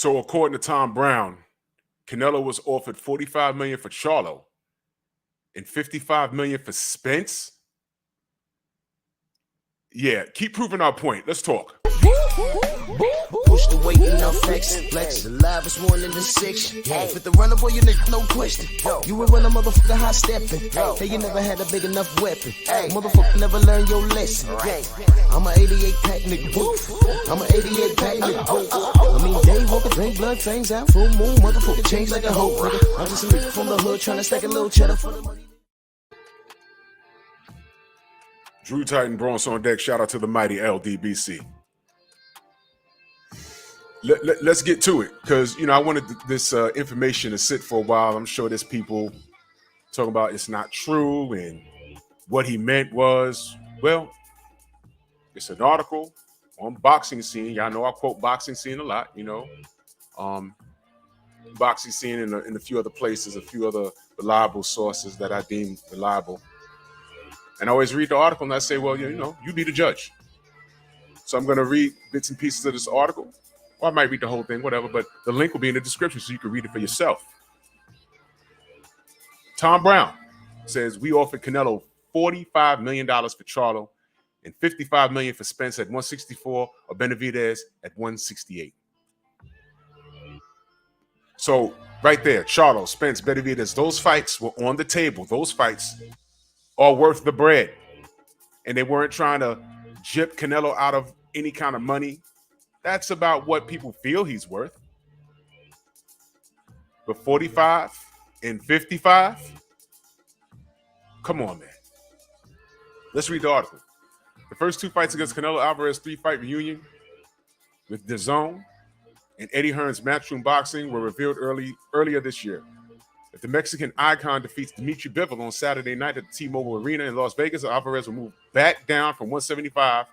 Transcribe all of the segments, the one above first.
So according to Tom Brown, Canelo was offered $45 million for Charlo and $55 million for Spence. Yeah, keep proving our point. Let's talk. Push the weight in our flex. Flex the livest one in the section. With the runner boy, you nigga, no question. You will run a motherfucker high stepping. Hey, you never had a big enough weapon. Motherfucker never learned your lesson. I'm a 88 pack nigga. I'm a 88 pack nigga. I mean, day walker, drink blood, fangs out, full moon, motherfucker change like a hoe. I'm just a nigga from the hood trying to stack a little cheddar for the money. Drew Titan Bronx on deck. Shout out to the mighty LDBC. Let's get to it, because I wanted this information to sit for a while. I'm sure there's people talking about it's not true, and what he meant was, well, it's an article on Boxing Scene. Y'all know I quote Boxing Scene a lot. Boxing Scene and a few other places, a few other reliable sources that I deem reliable. And I always read the article and I say, well, you be the judge. So I'm going to read bits and pieces of this article. Or I might read the whole thing, whatever, but the link will be in the description so you can read it for yourself. Tom Brown says we offered Canelo $45 million for Charlo and $55 million for Spence at 164 or Benavidez at 168. So right there, Charlo, Spence, Benavidez, those fights were on the table. Those fights are worth the bread. And they weren't trying to gyp Canelo out of any kind of money. That's about what people feel he's worth. But 45 and 55? Come on, man. Let's read the article. The first two fights against Canelo Alvarez 3-fight reunion with DAZN and Eddie Hearn's Matchroom Boxing were revealed earlier this year. If the Mexican icon defeats Dimitri Bivol on Saturday night at the T-Mobile Arena in Las Vegas, Alvarez will move back down from 175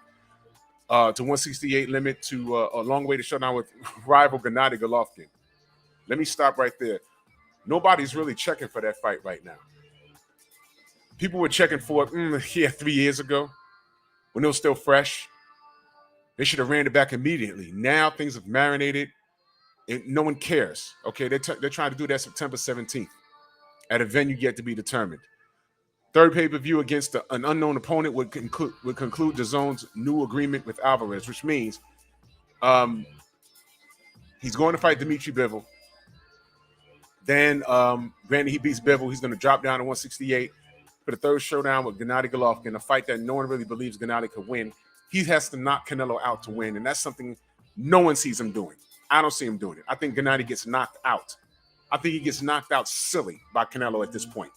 to 168 limit to a long way to shut down with rival Gennady Golovkin. Let me stop right there. Nobody's really checking for that fight right now. People were checking for it 3 years ago when it was still fresh. They should have ran it back immediately. Now things have marinated and no one cares. Okay, they're trying to do that September 17th at a venue yet to be determined. Third pay-per-view against an unknown opponent would conclude DAZN's new agreement with Alvarez, which means he's going to fight Dimitri Bivol. Then, granted, he beats Bivol, he's going to drop down to 168 for the third showdown with Gennady Golovkin, a fight that no one really believes Gennady could win. He has to knock Canelo out to win, and that's something no one sees him doing. I don't see him doing it. I think Gennady gets knocked out. I think he gets knocked out silly by Canelo at this point.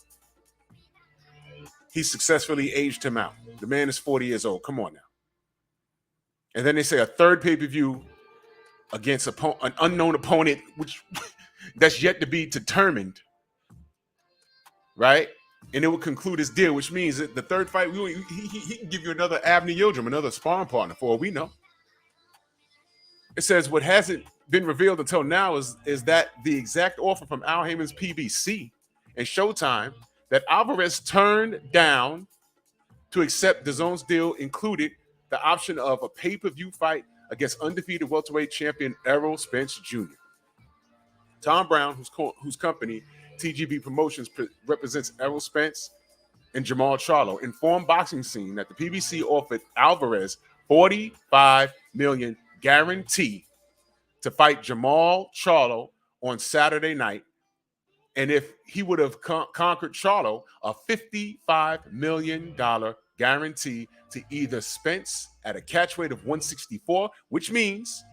He successfully aged him out. The man is 40 years old. Come on now. And then they say a third pay-per-view against an unknown opponent, which that's yet to be determined, right? And it will conclude his deal, which means that the third fight, he can give you another Abner Yildirim, another sparring partner, for all we know. It says what hasn't been revealed until now is that the exact offer from Al Heyman's PBC and Showtime that Alvarez turned down to accept DAZN's deal included the option of a pay-per-view fight against undefeated welterweight champion Errol Spence Jr. Tom Brown, whose company, TGB Promotions, represents Errol Spence and Jamal Charlo, informed Boxing Scene that the PBC offered Alvarez $45 million guarantee to fight Jamal Charlo on Saturday night. And if he would have conquered Charlo, a $55 million guarantee to either Spence at a catch weight of 164, which means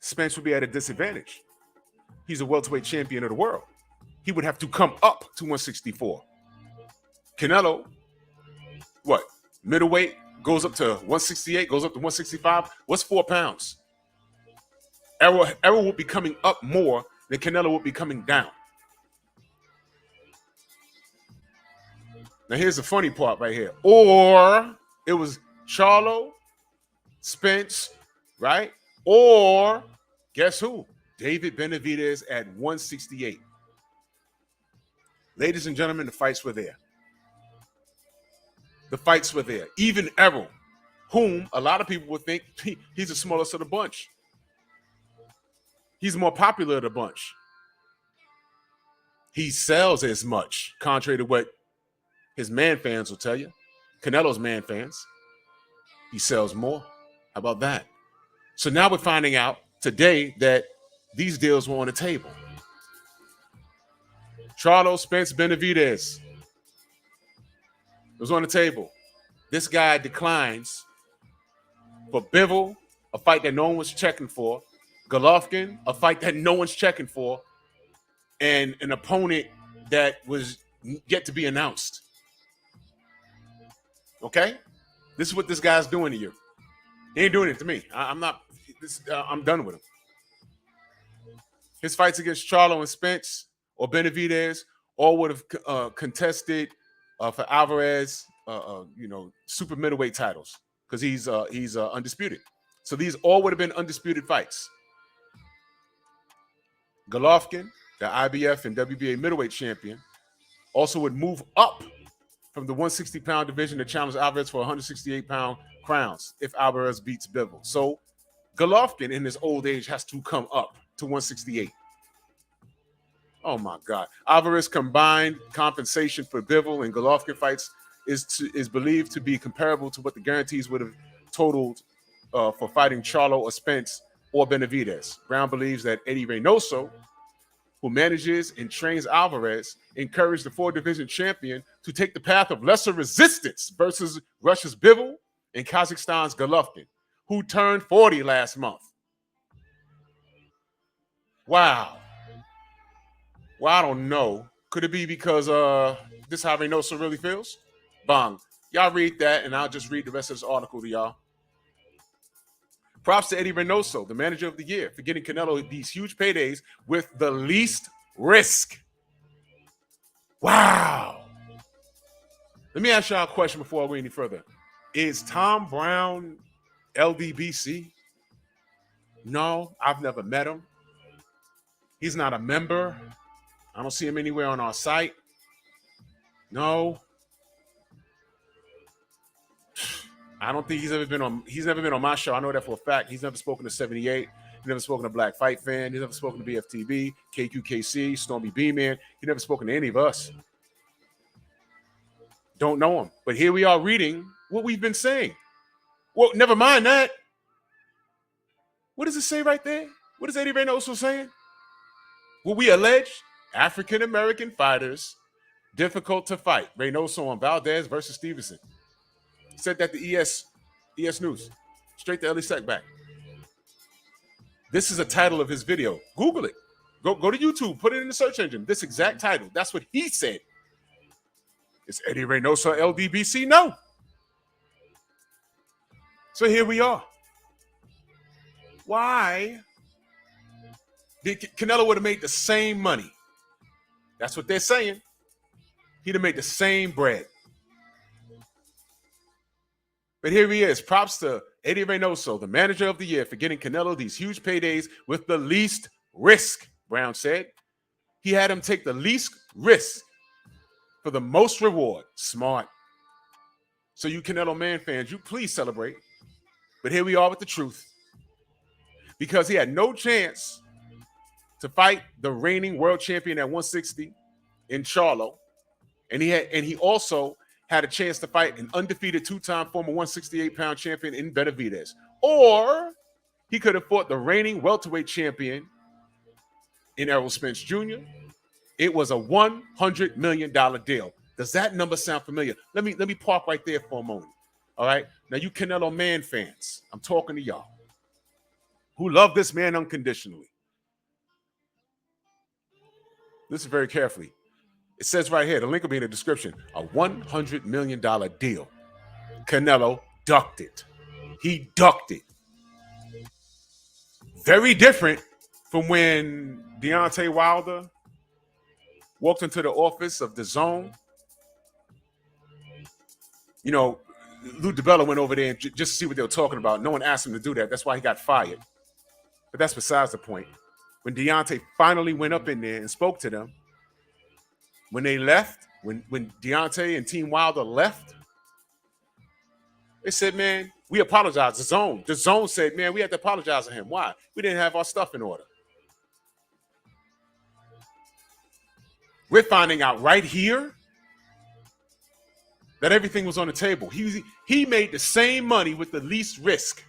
Spence would be at a disadvantage. He's a welterweight champion of the world. He would have to come up to 164. Canelo, what? Middleweight goes up to 168, goes up to 165. What's 4 pounds? Errol would be coming up more than Canelo would be coming down. Now, here's the funny part right here. Or it was Charlo, Spence, right? Or guess who? David Benavidez at 168. Ladies and gentlemen, the fights were there. The fights were there. Even Errol, whom a lot of people would think he's the smallest of the bunch. He's more popular of the bunch. He sells as much, contrary to what his man fans will tell you. Canelo's man fans. He sells more. How about that? So now we're finding out today that these deals were on the table. Charlo, Spence, Benavidez. It was on the table. This guy declines for Bivol, a fight that no one was checking for. Golovkin, a fight that no one's checking for. And an opponent that was yet to be announced. Okay? This is what this guy's doing to you. He ain't doing it to me. I'm done with him. His fights against Charlo and Spence or Benavidez all would have contested for Alvarez, super middleweight titles because he's undisputed. So these all would have been undisputed fights. Golovkin, the IBF and WBA middleweight champion, also would move up from the 160-pound division to challenge Alvarez for 168-pound crowns if Alvarez beats Bivol. So Golovkin in his old age has to come up to 168. Oh my God. Alvarez combined compensation for Bivol and Golovkin fights is believed to be comparable to what the guarantees would have totaled for fighting Charlo or Spence or Benavidez. Brown believes that Eddie Reynoso, who manages and trains Alvarez, encouraged the four-division champion to take the path of lesser resistance versus Russia's Bivol and Kazakhstan's Golovkin, who turned 40 last month. Wow. Well, I don't know. Could it be because this is how Reynoso really feels? Bang. Y'all read that, and I'll just read the rest of this article to y'all. Props to Eddie Reynoso, the manager of the year, for getting Canelo these huge paydays with the least risk. Wow. Let me ask y'all a question before I go any further. Is Tom Brown LDBC? No, I've never met him. He's not a member. I don't see him anywhere on our site. No. I don't think he's never been on my show. I know that for a fact. He's never spoken to 78. He's never spoken to Black Fight Fan. He's never spoken to BFTV, KQKC, Stormy B-Man. He's never spoken to any of us. Don't know him. But here we are reading what we've been saying. Well, never mind that. What does it say right there? What is Eddie Reynoso saying? Well, we allege African-American fighters difficult to fight. Reynoso on Valdez versus Stevenson. Said that the ES News. Straight to Ellie Sec back. This is a title of his video. Google it. Go to YouTube. Put it in the search engine. This exact title. That's what he said. Is Eddie Reynoso LDBC? No. So here we are. Why did Canelo would have made the same money? That's what they're saying. He'd have made the same bread. But here he is. Props to Eddie Reynoso, the manager of the year, for getting Canelo these huge paydays with the least risk, Brown said. He had him take the least risk for the most reward. Smart. So you Canelo Man fans, you please celebrate. But here we are with the truth. Because he had no chance to fight the reigning world champion at 160 in Charlo. And he also had a chance to fight an undefeated two-time former 168-pound champion in Benavidez. Or he could have fought the reigning welterweight champion in Errol Spence Jr. It was a $100 million deal. Does that number sound familiar? Let me park right there for a moment. All right? Now, you Canelo Man fans, I'm talking to y'all who love this man unconditionally. Listen very carefully. It says right here, the link will be in the description, a $100 million deal. Canelo ducked it. He ducked it. Very different from when Deontay Wilder walked into the office of DAZN. You know, Lou DiBella went over there just to see what they were talking about. No one asked him to do that. That's why he got fired. But that's besides the point. When Deontay finally went up in there and spoke to them, when they left, when Deontay and Team Wilder left, they said, man, we apologize. The zone said, man, we had to apologize to him. Why? We didn't have our stuff in order. We're finding out right here that everything was on the table. He made the same money with the least risk.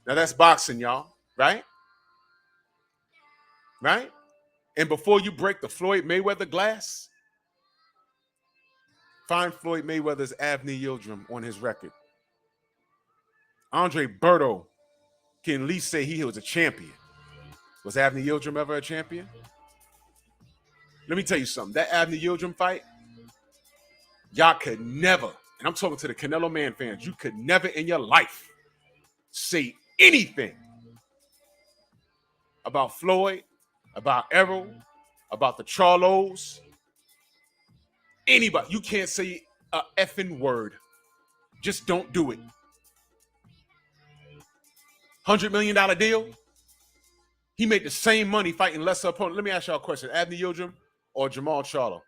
Now that's boxing, y'all, right? Right? And before you break the Floyd Mayweather glass, find Floyd Mayweather's Avni Yildirim on his record. Andre Berto can at least say he was a champion. Was Avni Yildirim ever a champion? Let me tell you something. That Avni Yildirim fight, y'all could never, and I'm talking to the Canelo Man fans, you could never in your life say anything about Floyd, about Errol, about the Charlos, anybody. You can't say a effing word. Just don't do it. $100 million deal. He made the same money fighting lesser opponents. Let me ask y'all a question. Avni Yildirim or Jamal Charlo?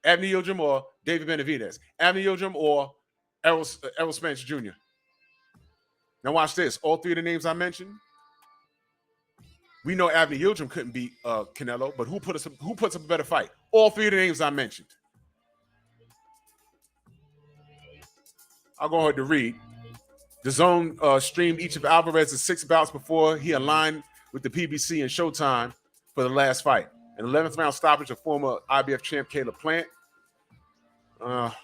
Avni Yildirim or David Benavidez? Avni Yildirim or Errol Spence Jr.? Now watch this. All three of the names I mentioned, we know Avni Yildirim couldn't beat Canelo, but who puts up a better fight? All three of the names I mentioned. I'll go ahead to read. The Zone streamed each of Alvarez's 6 bouts before he aligned with the PBC and Showtime for the last fight. An 11th round stoppage of former IBF champ Caleb Plant.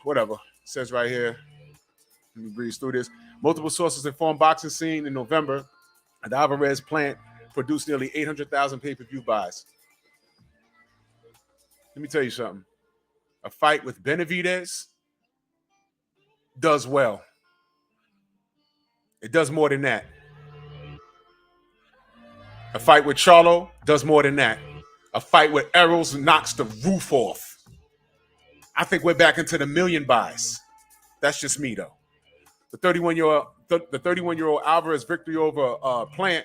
Whatever. It says right here. Let me breeze through this. Multiple sources informed boxing scene in November that Alvarez Plant produced nearly 800,000 pay-per-view buys. Let me tell you something. A fight with Benavidez does well. It does more than that. A fight with Charlo does more than that. A fight with Errol's knocks the roof off. I think we're back into the million buys. That's just me, though. The 31-year-old Alvarez victory over Plant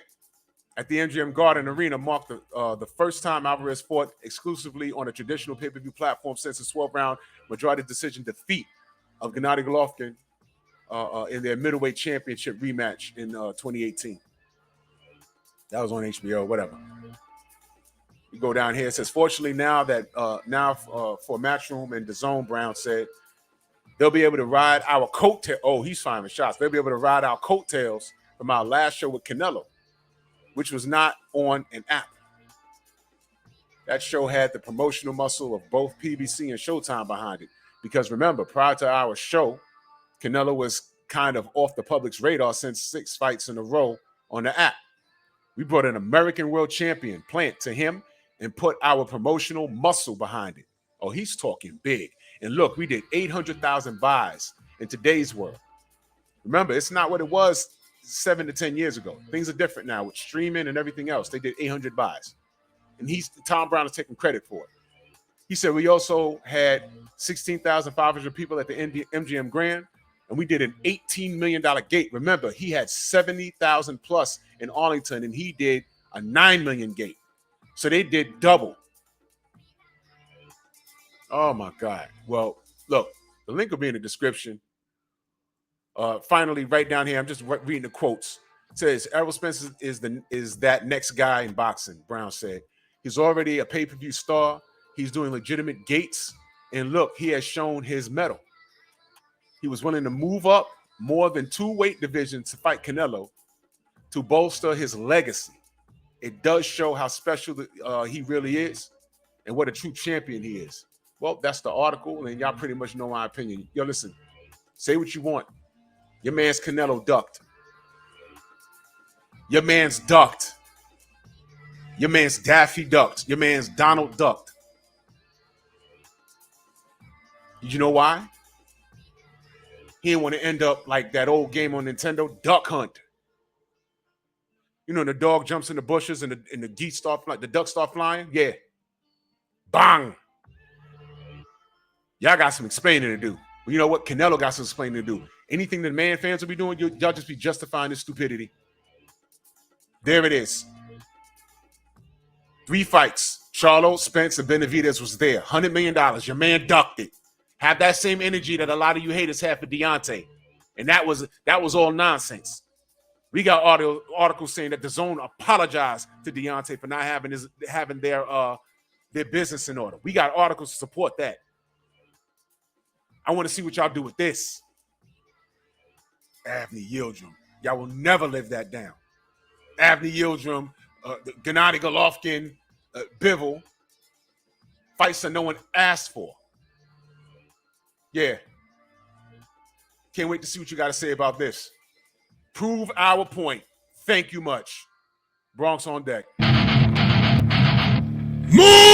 at the MGM Garden Arena marked the first time Alvarez fought exclusively on a traditional pay-per-view platform since his 12-round majority decision defeat of Gennady Golovkin in their middleweight championship rematch in 2018. That was on HBO, whatever. You go down here. It says, fortunately, now for Matchroom and DAZN, Brown said, they'll be able to ride our coattails. Oh, he's firing shots. They'll be able to ride our coattails from our last show with Canelo, which was not on an app. That show had the promotional muscle of both PBC and Showtime behind it. Because remember, prior to our show, Canelo was kind of off the public's radar since 6 fights in a row on the app. We brought an American world champion, Plant, to him and put our promotional muscle behind it. Oh, he's talking big. And look, we did 800,000 buys in today's world. Remember, it's not what it was 7 to 10 years ago. Things are different now with streaming and everything else. They did 800 buys. And Tom Brown is taking credit for it. He said we also had 16,500 people at the MGM Grand, and we did an $18 million gate. Remember, he had 70,000 plus in Arlington, and he did a $9 million gate. So they did double. Oh, my God. Well, look, the link will be in the description. Finally, right down here, I'm just reading the quotes. It says, Errol Spence is that next guy in boxing, Brown said. He's already a pay-per-view star. He's doing legitimate gates. And look, he has shown his mettle. He was willing to move up more than 2 weight divisions to fight Canelo to bolster his legacy. It does show how special he really is and what a true champion he is. Well, that's the article, and y'all pretty much know my opinion. Yo, listen, say what you want. Your man's Canelo ducked. Your man's ducked. Your man's Daffy ducked. Your man's Donald ducked. Did you know why? He didn't want to end up like that old game on Nintendo, Duck Hunt. You know, the dog jumps in the bushes and the geese start flying, the ducks start flying? Yeah. Bang. Y'all got some explaining to do. Well, you know what? Canelo got some explaining to do. Anything that man fans will be doing, y'all just be justifying this stupidity. There it is. 3 fights. Charlo, Spence, and Benavidez was there. $100 million. Your man ducked it. Have that same energy that a lot of you haters have for Deontay. And that was all nonsense. We got articles saying that DAZN apologized to Deontay for not having their their business in order. We got articles to support that. I want to see what y'all do with this. Avni Yildirim. Y'all will never live that down. Avni Yildirim, Gennady Golovkin, Bivol. Fights that no one asked for. Yeah. Can't wait to see what you got to say about this. Prove our point. Thank you much. Bronx on deck. Move!